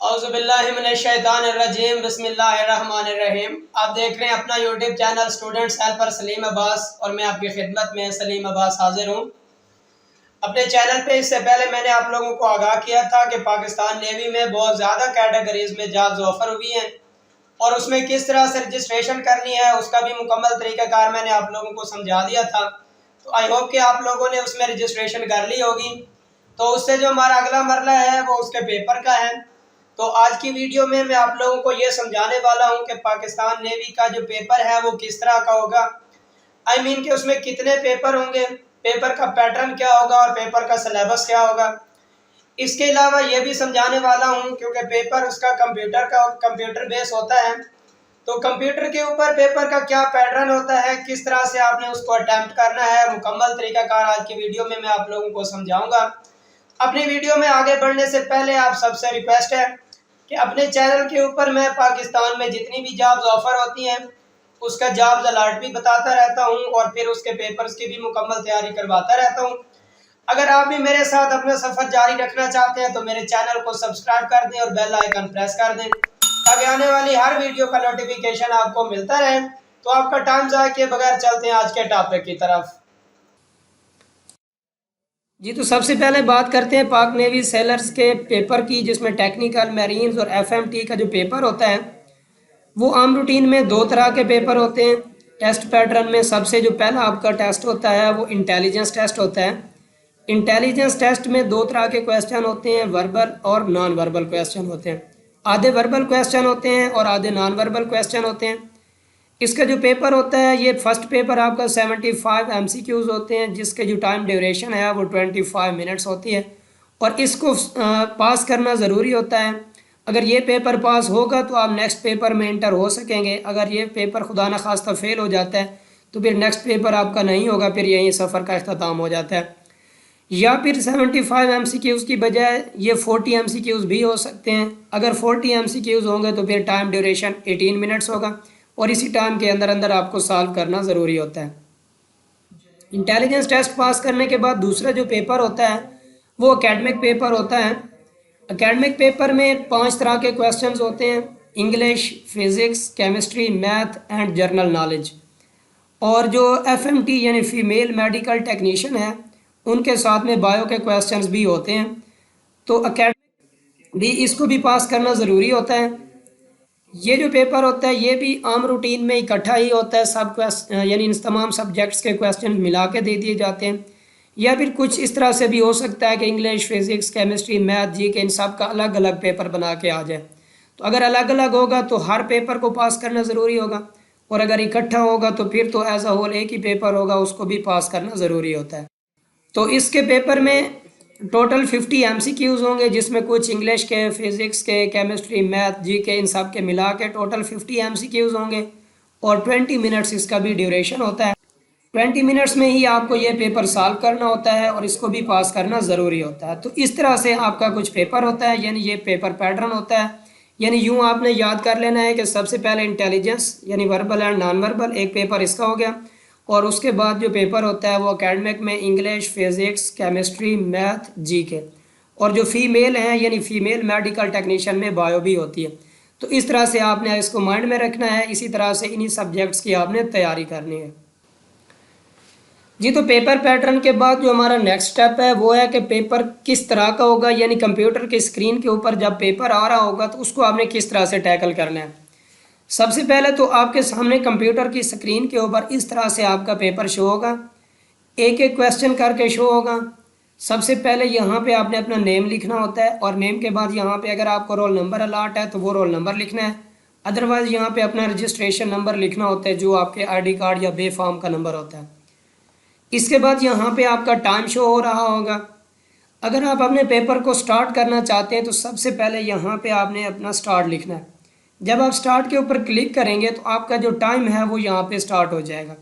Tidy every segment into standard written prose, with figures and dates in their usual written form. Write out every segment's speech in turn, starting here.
औज़ुबिल्लाहिमिनश्शैतानिर्रजीम बिस्मिल्लाहिर्रहमानिर्रहीम। आप देख रहे हैं अपना YouTube channel students helper Salim Abbas और मैं आपकी खिदमत में सलीम अब्बास हाजिर हूँ। अपने चैनल पे इससे पहले मैंने आप लोगों को आगाह किया था कि पाकिस्तान नेवी में बहुत ज़्यादा कैटेगरीज में जॉब्स ऑफर हुई हैं और उसमें किस तरह से रजिस्ट्रेशन करनी है उसका भी मुकम्मल तरीक़ाकार मैंने आप लोगों को समझा दिया था। तो आई होप कि आप लोगों ने उसमें रजिस्ट्रेशन कर ली होगी। तो उससे जो हमारा अगला मरला है वो उसके पेपर का है। तो आज की वीडियो में मैं आप लोगों को ये समझाने वाला हूँ कि पाकिस्तान नेवी का जो पेपर है वो किस तरह का होगा। आई मीन कि उसमें कितने पेपर होंगे, पेपर का पैटर्न क्या होगा और पेपर का सिलेबस क्या होगा। इसके अलावा ये भी समझाने वाला हूँ क्योंकि पेपर उसका कंप्यूटर बेस होता है, तो कंप्यूटर के ऊपर पेपर का क्या पैटर्न होता है, किस तरह से आपने उसको अटैम्प्ट करना है, मुकम्मल तरीकाकार आज की वीडियो में मैं आप लोगों को समझाऊंगा। अपनी वीडियो में आगे बढ़ने से पहले आप सबसे रिक्वेस्ट है कि अपने चैनल के ऊपर मैं पाकिस्तान में जितनी भी जॉब्स ऑफर होती हैं उसका जॉब्स अलर्ट भी बताता रहता हूं और फिर उसके पेपर्स की भी मुकम्मल तैयारी करवाता रहता हूं। अगर आप भी मेरे साथ अपना सफ़र जारी रखना चाहते हैं तो मेरे चैनल को सब्सक्राइब कर दें और बेल आइकन प्रेस कर दें ताकि आने वाली हर वीडियो का नोटिफिकेशन आपको मिलता रहे। तो आपका टाइम ज़ाया किए बगैर चलते हैं आज के टॉपिक की तरफ। जी, तो सबसे पहले बात करते हैं पाक नेवी सेलर्स के पेपर की, जिसमें टेक्निकल, मैरीन्स और एफएमटी का जो पेपर होता है वो आम रूटीन में दो तरह के पेपर होते हैं। टेस्ट पैटर्न में सबसे जो पहला आपका टेस्ट होता है वो इंटेलिजेंस टेस्ट होता है। इंटेलिजेंस टेस्ट में दो तरह के क्वेश्चन होते हैं, वर्बल और नॉन वर्बल क्वेश्चन होते हैं। आधे वर्बल क्वेश्चन होते हैं और आधे नॉन वर्बल क्वेश्चन होते हैं। इसका जो पेपर होता है ये फर्स्ट पेपर आपका 75 MCQs होते हैं, जिसके जो टाइम ड्यूरेशन है वो 25 मिनट्स होती है और इसको पास करना ज़रूरी होता है। अगर ये पेपर पास होगा तो आप नेक्स्ट पेपर में इंटर हो सकेंगे। अगर ये पेपर खुदा न खास्ता फेल हो जाता है तो फिर नेक्स्ट पेपर आपका नहीं होगा, फिर यहीं सफ़र का अख्ताम हो जाता है। या फिर 75 MCQs की बजाय ये 40 MCQs भी हो सकते हैं। अगर 40 MCQs होंगे तो फिर टाइम ड्यूरेशन 18 मिनट्स होगा और इसी टाइम के अंदर अंदर आपको सॉल्व करना ज़रूरी होता है। इंटेलिजेंस टेस्ट पास करने के बाद दूसरा जो पेपर होता है वो एकेडमिक पेपर होता है। एकेडमिक पेपर में 5 तरह के क्वेश्चंस होते हैं, English, physics, chemistry, math and general knowledge. और जो एफएमटी यानी फीमेल मेडिकल टेक्नीशियन है उनके साथ में बायो के क्वेश्चंस भी होते हैं। तो एकेडमिक भी इसको भी पास करना ज़रूरी होता है। ये जो पेपर होता है ये भी आम रूटीन में इकट्ठा ही होता है, सब यानी इन तमाम सब्जेक्ट्स के क्वेश्चन मिला के दे दिए जाते हैं। या फिर कुछ इस तरह से भी हो सकता है कि English, physics, chemistry, math, GK इन सब का अलग अलग पेपर बना के आ जाए। तो अगर अलग अलग होगा तो हर पेपर को पास करना ज़रूरी होगा और अगर इकट्ठा होगा तो फिर तो एज अ होल एक ही पेपर होगा, उसको भी पास करना ज़रूरी होता है। तो इसके पेपर में टोटल 50 MCQs होंगे, जिसमें कुछ इंग्लिश के, फिज़िक्स के, केमिस्ट्री, मैथ, जीके इन सब के मिला के टोटल 50 MCQs होंगे और 20 मिनट्स इसका भी ड्यूरेशन होता है। 20 मिनट्स में ही आपको ये पेपर सॉल्व करना होता है और इसको भी पास करना ज़रूरी होता है। तो इस तरह से आपका कुछ पेपर होता है, यानी ये पेपर पैटर्न होता है। यानी यूँ आपने याद कर लेना है कि सबसे पहले इंटेलिजेंस यानी वर्बल एंड नॉन वर्बल एक पेपर इसका हो गया और उसके बाद जो पेपर होता है वो एकेडमिक में English, physics, chemistry, math, GK और जो फीमेल हैं यानी फ़ीमेल मेडिकल टेक्नीशियन में बायो भी होती है। तो इस तरह से आपने इसको माइंड में रखना है, इसी तरह से इन्हीं सब्जेक्ट्स की आपने तैयारी करनी है। जी, तो पेपर पैटर्न के बाद जो हमारा नेक्स्ट स्टेप है वो है कि पेपर किस तरह का होगा, यानी कंप्यूटर की स्क्रीन के ऊपर जब पेपर आ रहा होगा तो उसको आपने किस तरह से टैकल करना है। सबसे पहले तो आपके सामने कंप्यूटर की स्क्रीन के ऊपर इस तरह से आपका पेपर शो होगा, एक एक क्वेश्चन करके शो होगा। सबसे पहले यहाँ पे आपने अपना नेम लिखना होता है और नेम के बाद यहाँ पे अगर आपको रोल नंबर अलॉट है तो वो रोल नंबर लिखना है, अदरवाइज़ यहाँ पे अपना रजिस्ट्रेशन नंबर लिखना होता है जो आपके ID कार्ड या बे फॉर्म का नंबर होता है। इसके बाद यहाँ पे आपका टाइम शो हो रहा होगा। अगर आप अपने पेपर को स्टार्ट करना चाहते हैं तो सबसे पहले यहाँ पे आपने अपना स्टार्ट लिखना है। जब आप स्टार्ट के ऊपर क्लिक करेंगे तो आपका जो टाइम है वो यहाँ पे स्टार्ट हो जाएगा।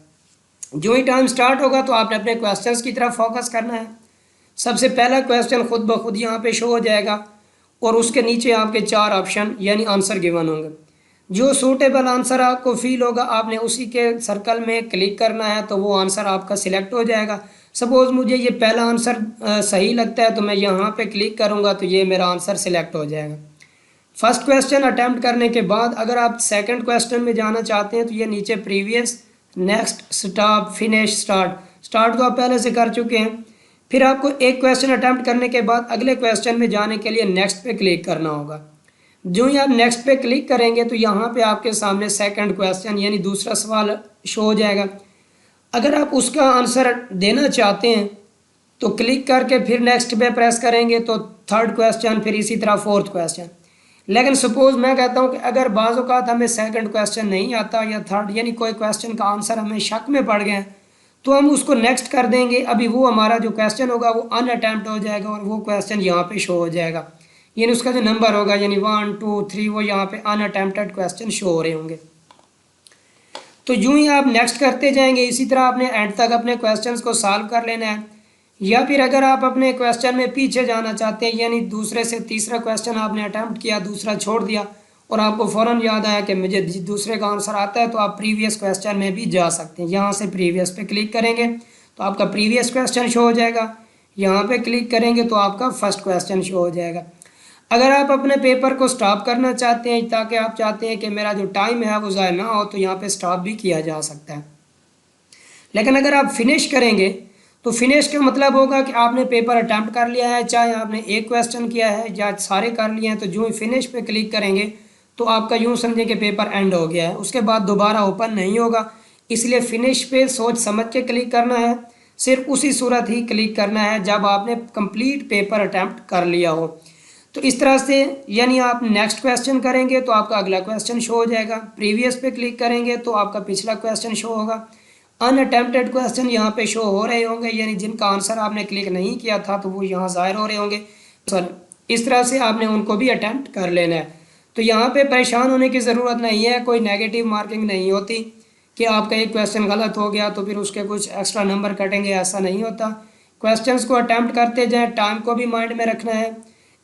जो ही टाइम स्टार्ट होगा तो आपने अपने क्वेश्चंस की तरफ फोकस करना है। सबसे पहला क्वेश्चन खुद ब खुद यहाँ पे शो हो जाएगा और उसके नीचे आपके 4 ऑप्शन यानी आंसर गिवन होंगे। जो सूटेबल आंसर आपको फील होगा आपने उसी के सर्कल में क्लिक करना है तो वो आंसर आपका सिलेक्ट हो जाएगा। सपोज़ मुझे ये पहला आंसर सही लगता है तो मैं यहाँ पे क्लिक करूँगा तो ये मेरा आंसर सिलेक्ट हो जाएगा। फर्स्ट क्वेश्चन अटैम्प्ट करने के बाद अगर आप सेकंड क्वेश्चन में जाना चाहते हैं तो ये नीचे previous, next, stop, finish, start तो आप पहले से कर चुके हैं। फिर आपको एक क्वेश्चन अटैम्प्ट करने के बाद अगले क्वेश्चन में जाने के लिए नेक्स्ट पे क्लिक करना होगा। जो ही आप नेक्स्ट पे क्लिक करेंगे तो यहाँ पे आपके सामने सेकंड क्वेश्चन यानी दूसरा सवाल शो हो जाएगा। अगर आप उसका आंसर देना चाहते हैं तो क्लिक करके फिर नेक्स्ट पे प्रेस करेंगे तो थर्ड क्वेश्चन, फिर इसी तरह फोर्थ क्वेश्चन। लेकिन सपोज मैं कहता हूँ कि अगर बाज़ औक़ात हमें सेकंड क्वेश्चन नहीं आता या थर्ड यानी कोई क्वेश्चन का आंसर हमें शक में पड़ गया तो हम उसको नेक्स्ट कर देंगे। अभी वो हमारा जो क्वेश्चन होगा वो अनअटेम्प्ट हो जाएगा और वो क्वेश्चन यहाँ पे शो हो जाएगा, यानी उसका जो नंबर होगा यानी 1 2 3 वो यहाँ पे अनअटेम्प्टेड क्वेश्चन शो हो रहे होंगे। तो यूं ही आप नेक्स्ट करते जाएंगे, इसी तरह आपने एंड तक अपने क्वेश्चंस को सॉल्व कर लेना है। या फिर अगर आप अपने क्वेश्चन में पीछे जाना चाहते हैं यानी दूसरे से तीसरा क्वेश्चन आपने अटैम्प्ट किया, दूसरा छोड़ दिया और आपको फ़ौरन याद आया कि मुझे दूसरे का आंसर आता है, तो आप प्रीवियस क्वेश्चन में भी जा सकते हैं। यहाँ से प्रीवियस पे क्लिक करेंगे तो आपका प्रीवियस क्वेश्चन शो हो जाएगा, यहाँ पे क्लिक करेंगे तो आपका फर्स्ट क्वेश्चन शो हो जाएगा। अगर आप अपने पेपर को स्टॉप करना चाहते हैं ताकि आप चाहते हैं कि मेरा जो टाइम है वो ज़ाया ना हो तो यहाँ पे स्टॉप भी किया जा सकता है। लेकिन अगर आप फिनिश करेंगे तो फिनिश का मतलब होगा कि आपने पेपर अटैम्प्ट कर लिया है, चाहे आपने एक क्वेश्चन किया है या सारे कर लिए हैं, तो जो ही फिनिश पे क्लिक करेंगे तो आपका यूँ समझें कि पेपर एंड हो गया है, उसके बाद दोबारा ओपन नहीं होगा। इसलिए फिनिश पे सोच समझ के क्लिक करना है, सिर्फ उसी सूरत ही क्लिक करना है जब आपने कंप्लीट पेपर अटैम्प्ट कर लिया हो। तो इस तरह से यानी आप नेक्स्ट क्वेश्चन करेंगे तो आपका अगला क्वेश्चन शो हो जाएगा, प्रीवियस पे क्लिक करेंगे तो आपका पिछला क्वेश्चन शो होगा, अनअटेम्प्टेड क्वेश्चन यहाँ पे शो हो रहे होंगे यानी जिनका आंसर आपने क्लिक नहीं किया था तो वो यहाँ ज़ाहिर हो रहे होंगे। सर इस तरह से आपने उनको भी अटैम्प्ट कर लेना है। तो यहाँ पे परेशान होने की ज़रूरत नहीं है, कोई नेगेटिव मार्किंग नहीं होती कि आपका एक क्वेश्चन गलत हो गया तो फिर उसके कुछ एक्स्ट्रा नंबर कटेंगे, ऐसा नहीं होता। क्वेश्चंस को अटैम्प्ट करते जाएँ, टाइम को भी माइंड में रखना है,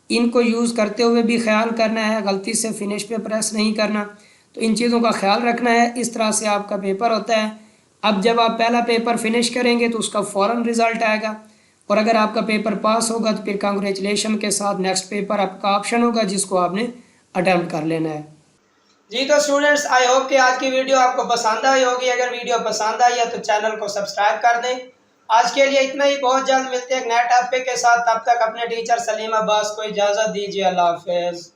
इनको यूज़ करते हुए भी ख्याल करना है, गलती से फिनिश पे प्रेस नहीं करना, तो इन चीज़ों का ख्याल रखना है। इस तरह से आपका पेपर होता है। अब जब आप पहला पेपर फिनिश करेंगे तो उसका फ़ौरन रिज़ल्ट आएगा और अगर आपका पेपर पास होगा तो फिर कांग्रेचुलेशन के साथ नेक्स्ट पेपर आपका ऑप्शन होगा जिसको आपने अटैम्प्ट कर लेना है। जी तो स्टूडेंट्स, आई होप कि आज की वीडियो आपको पसंद आई होगी। अगर वीडियो पसंद आई है तो चैनल को सब्सक्राइब कर दें। आज के लिए इतना ही, बहुत जल्द मिलते हैं एक नए टॉपिक के साथ। तब तक अपने टीचर सलीम अब्बास को इजाज़त दीजिए। अल्लाह हाफिज़।